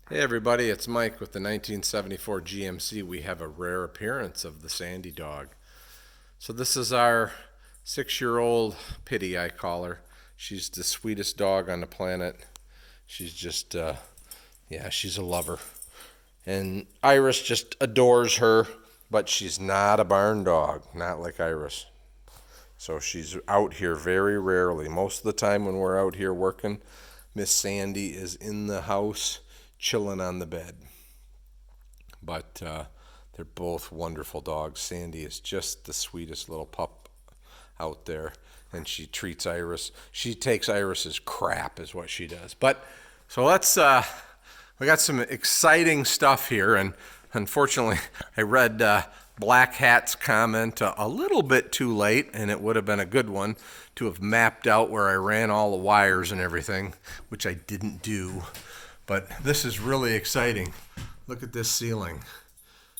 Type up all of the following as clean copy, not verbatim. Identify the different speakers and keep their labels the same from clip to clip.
Speaker 1: Hey everybody, it's Mike with the 1974 GMC. We have a rare appearance of the Sandy dog. So this is our 6-year-old Pitty, I call her. She's the sweetest dog on the planet. She's just, yeah, she's a lover. And Iris just adores her, but she's not a barn dog, not like Iris. So she's out here very rarely. Most of the time when we're out here working, Miss Sandy is in the house chilling on the bed. But they're both wonderful dogs. Sandy is just the sweetest little pup out there, and she treats Iris. She takes Iris's crap, is what she does. But so let's. We got some exciting stuff here, and unfortunately, I read Black Hat's comment a little bit too late, and it would have been a good one to have mapped out where I ran all the wires and everything, which I didn't do. But this is really exciting. Look at this ceiling.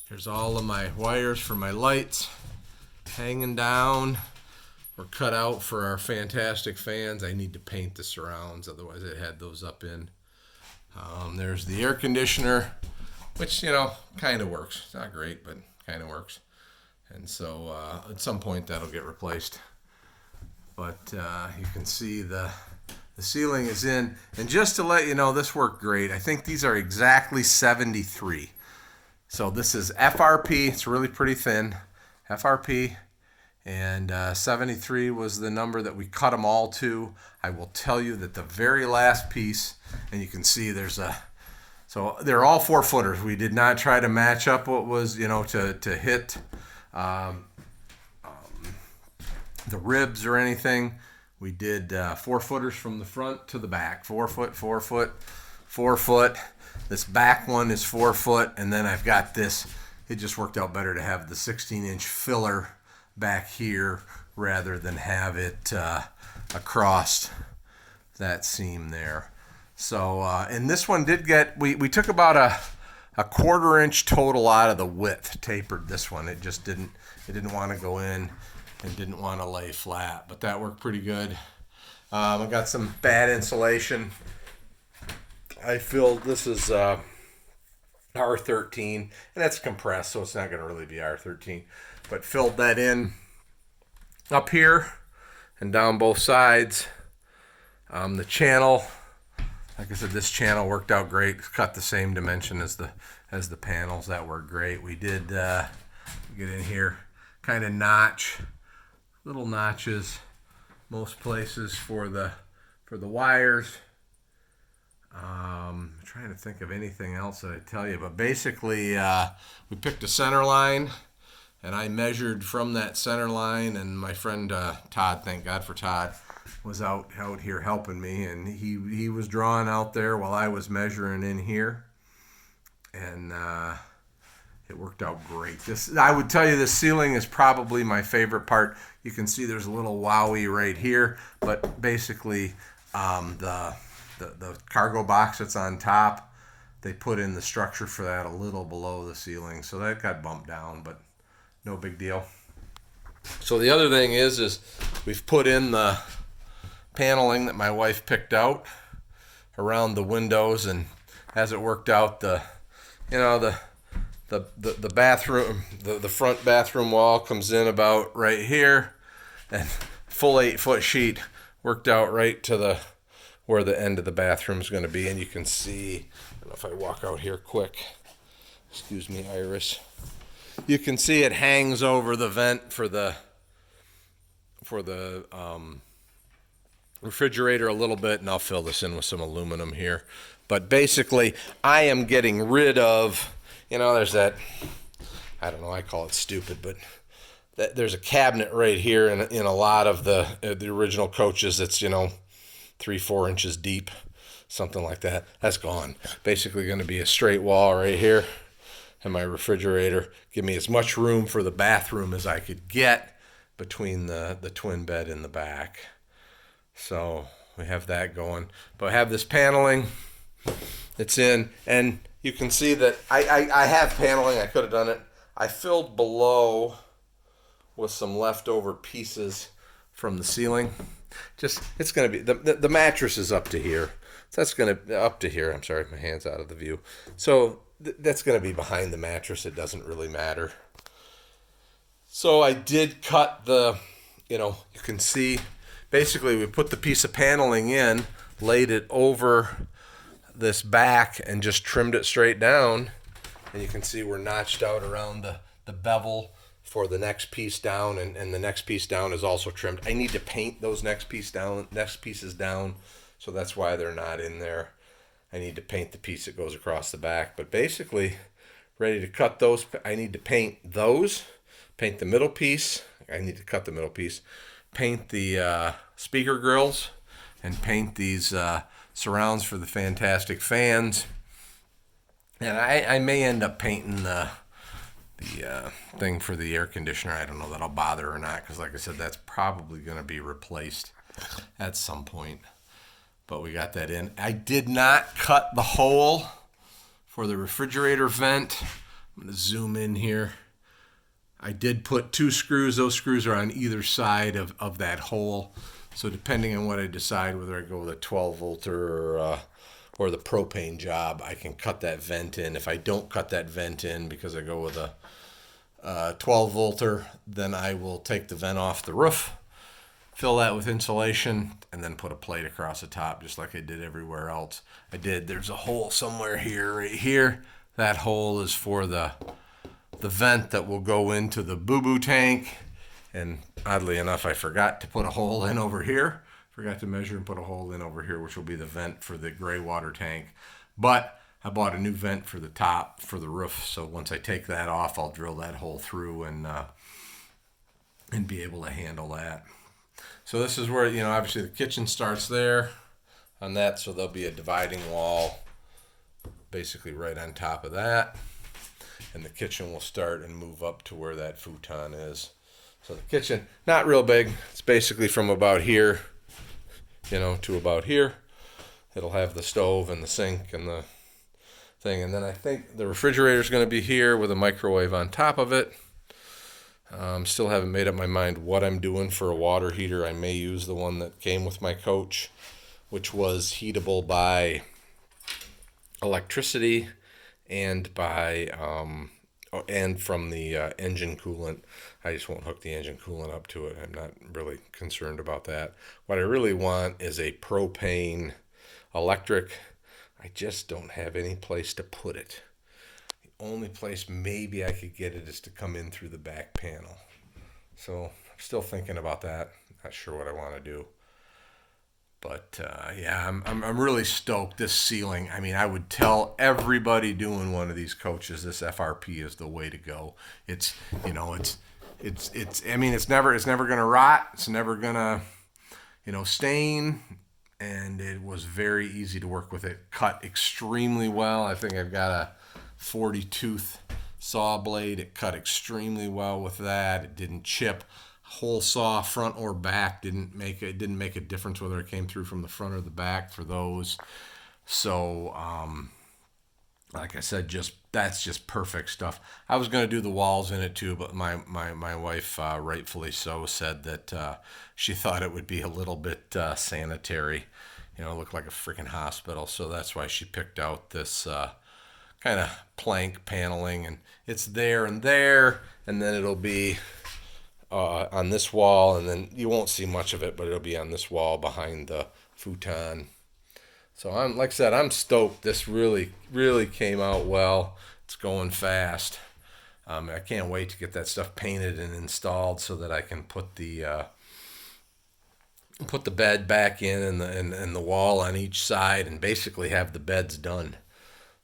Speaker 1: Here's all of my wires for my lights hanging down or cut out for our fantastic fans. I need to paint the surrounds, otherwise I had those up in. There's the air conditioner, which, kind of works. It's not great, but kind of works. And so at some point that'll get replaced. But you can see the ceiling is in. And just to let you know, this worked great. I think these are exactly 73. So this is FRP. It's really pretty thin. FRP. And 73 was the number that we cut them all to. I will tell you that the very last piece, and you can see so they're all 4-footers. We did not try to match up what was, to hit the ribs or anything. We did 4-footers from the front to the back. 4 foot, 4 foot, 4 foot. This back one is 4 foot, and then I've got this. It just worked out better to have the 16-inch filler back here rather than have it across that seam there. So, and this one did get, we took about a 1/4 inch total out of the width, tapered this one. It didn't want to go in and didn't want to lay flat, but that worked pretty good. I got some bad insulation. I filled, this is R13, and that's compressed, so it's not going to really be R13, but filled that in up here and down both sides. The channel, like I said, this channel worked out great. It's cut the same dimension as the panels. That worked great. We did get in here, kind of little notches most places for the wires. I'm trying to think of anything else that I tell you, but basically we picked a center line, and I measured from that center line, and my friend Todd, thank God for Todd, was out here helping me, and he was drawing out there while I was measuring in here, and it worked out great. I would tell you, the ceiling is probably my favorite part. You can see there's a little wowie right here, but basically the cargo box that's on top, they put in the structure for that a little below the ceiling, so that got bumped down, but no big deal. So the other thing is we've put in the paneling that my wife picked out around the windows, and as it worked out, the bathroom, the front bathroom wall comes in about right here, and full 8-foot sheet worked out right to where the end of the bathroom is going to be. And you can see, I don't know if I walk out here quick, excuse me, Iris, you can see it hangs over the vent for the refrigerator a little bit, and I'll fill this in with some aluminum here. But basically, I am getting rid of, there's that, I don't know, I call it stupid, but there's a cabinet right here in a lot of the original coaches that's 3-4 inches deep, something like that. That's gone. Basically going to be a straight wall right here, and my refrigerator give me as much room for the bathroom as I could get between the twin bed in the back. So we have that going, but I have this paneling. It's in, and you can see that I have paneling. I could have done it. I filled below with some leftover pieces from the ceiling. It's going to be, the mattress is up to here. So that's going to up to here. I'm sorry, my hand's out of the view. So that's going to be behind the mattress. It doesn't really matter. So I did cut you can see, basically we put the piece of paneling in, laid it over this back, and just trimmed it straight down. And you can see we're notched out around the bevel for the next piece down, and the next piece down is also trimmed. I need to paint those next pieces down, so that's why they're not in there. I need to paint the piece that goes across the back. But basically, ready to cut those. I need to paint those, paint the middle piece. I need to cut the middle piece, paint the speaker grills, and paint these surrounds for the fantastic fans. And I may end up painting the thing for the air conditioner. I don't know that I'll bother or not, because like I said, that's probably going to be replaced at some point. But we got that in. I did not cut the hole for the refrigerator vent. I'm going to zoom in here. I did put 2 screws. Those screws are on either side of that hole. So depending on what I decide, whether I go with a 12 volter or the propane job, I can cut that vent in. If I don't cut that vent in because I go with a 12 volter, then I will take the vent off the roof, fill that with insulation, and then put a plate across the top, just like I did everywhere else. There's a hole somewhere here, right here. That hole is for the vent that will go into the boo-boo tank. And oddly enough, I forgot to put a hole in over here. Forgot to measure and put a hole in over here, which will be the vent for the gray water tank. But I bought a new vent for the top, for the roof. So once I take that off, I'll drill that hole through and be able to handle that. So this is where, obviously the kitchen starts there on that. So there'll be a dividing wall basically right on top of that. And the kitchen will start and move up to where that futon is. So the kitchen, not real big. It's basically from about here, to about here. It'll have the stove and the sink and the thing. And then I think the refrigerator is going to be here with a microwave on top of it. Still haven't made up my mind what I'm doing for a water heater. I may use the one that came with my coach, which was heatable by electricity and by and from the engine coolant. I just won't hook the engine coolant up to it. I'm not really concerned about that. What I really want is a propane electric. I just don't have any place to put it. The only place maybe I could get it is to come in through the back panel. So I'm still thinking about that. Not sure what I want to do. But yeah, I'm really stoked. This ceiling, I mean, I would tell everybody doing one of these coaches, this FRP is the way to go. It's I mean, it's never going to rot. It's never going to, stain. And it was very easy to work with. It cut extremely well. I think I've got a 40 tooth saw blade. It cut extremely well with that. It didn't chip. Hole saw, front or back, didn't make a difference whether it came through from the front or the back for those. So, like I said, that's just perfect stuff. I was going to do the walls in it too, but my wife, rightfully so, said that she thought it would be a little bit sanitary. It looked like a freaking hospital. So that's why she picked out this kind of plank paneling, and it's there, and then it'll be on this wall, and then you won't see much of it, but it'll be on this wall behind the futon. So like I said, I'm stoked. This really, really came out well. It's going fast. I can't wait to get that stuff painted and installed so that I can put the bed back in and the wall on each side, and basically have the beds done.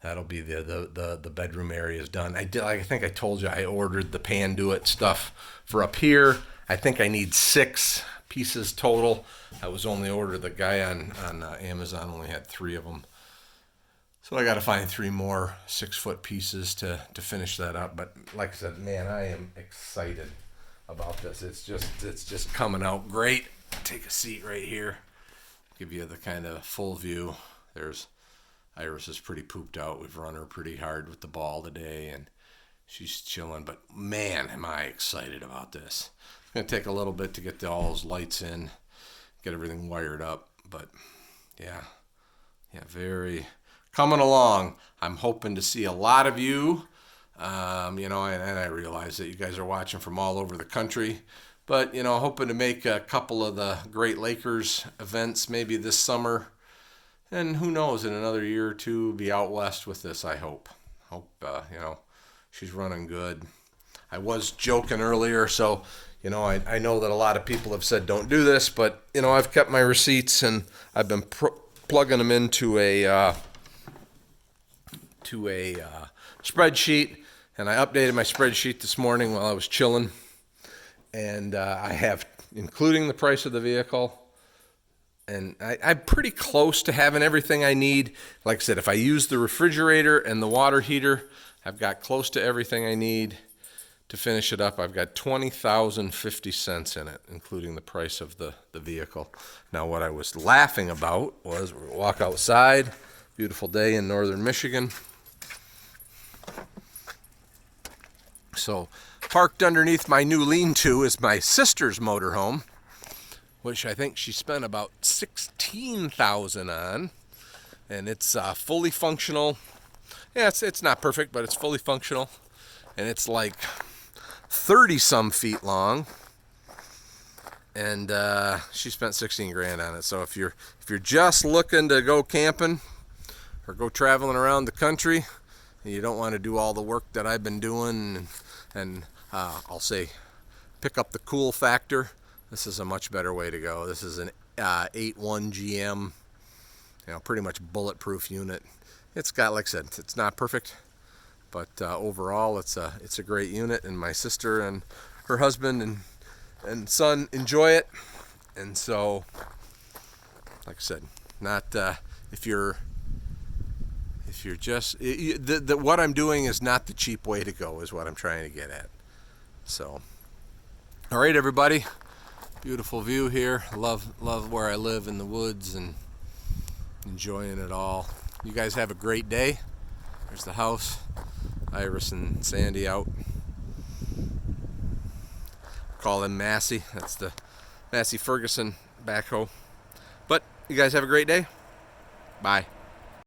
Speaker 1: That'll be the bedroom areas done. I think I told you I ordered the Panduit stuff for up here. I think I need 6 pieces total. I was only ordered, the guy on Amazon only had 3 of them. So I got to find 3 more 6-foot pieces to finish that up. But like I said, man, I am excited about this. It's just coming out great. Take a seat right here. Give you the kind of full view. There's Iris is pretty pooped out. We've run her pretty hard with the ball today, and she's chilling. But man, am I excited about this. It's going to take a little bit to get all those lights in, get everything wired up. But yeah, Yeah, very coming along. I'm hoping to see a lot of you. And I realize that you guys are watching from all over the country, but hoping to make a couple of the Great Lakers events maybe this summer, and who knows, in another year or two, be out west with this. I hope. She's running good. I was joking earlier, so I know that a lot of people have said don't do this, but I've kept my receipts and I've been plugging them into a spreadsheet, and I updated my spreadsheet this morning while I was chilling, and I have, including the price of the vehicle, and I'm pretty close to having everything I need. Like I said, if I use the refrigerator and the water heater, I've got close to everything I need to finish it up. I've got $20,050 in it, including the price of the vehicle. Now, what I was laughing about was we walk outside, beautiful day in northern Michigan. So parked underneath my new lean-to is my sister's motorhome, which I think she spent about $16,000 on, and it's fully functional. Yeah, it's not perfect, but it's fully functional, and it's like 30-some feet long, and she spent 16 grand on it. So if you're just looking to go camping or go traveling around the country, and you don't want to do all the work that I've been doing, and I'll say pick up the cool factor, this is a much better way to go. This is an 8.1 GM, pretty much bulletproof unit. It's got, like I said, it's not perfect, but overall it's a great unit, and my sister and her husband and son enjoy it. And so, like I said, not if you're just what I'm doing is not the cheap way to go, is what I'm trying to get at. So, all right, everybody, beautiful view here. Love where I live in the woods and enjoying it all. You guys have a great day. There's the house. Iris and Sandy out. Call him Massey. That's the Massey Ferguson backhoe. But you guys have a great day. Bye.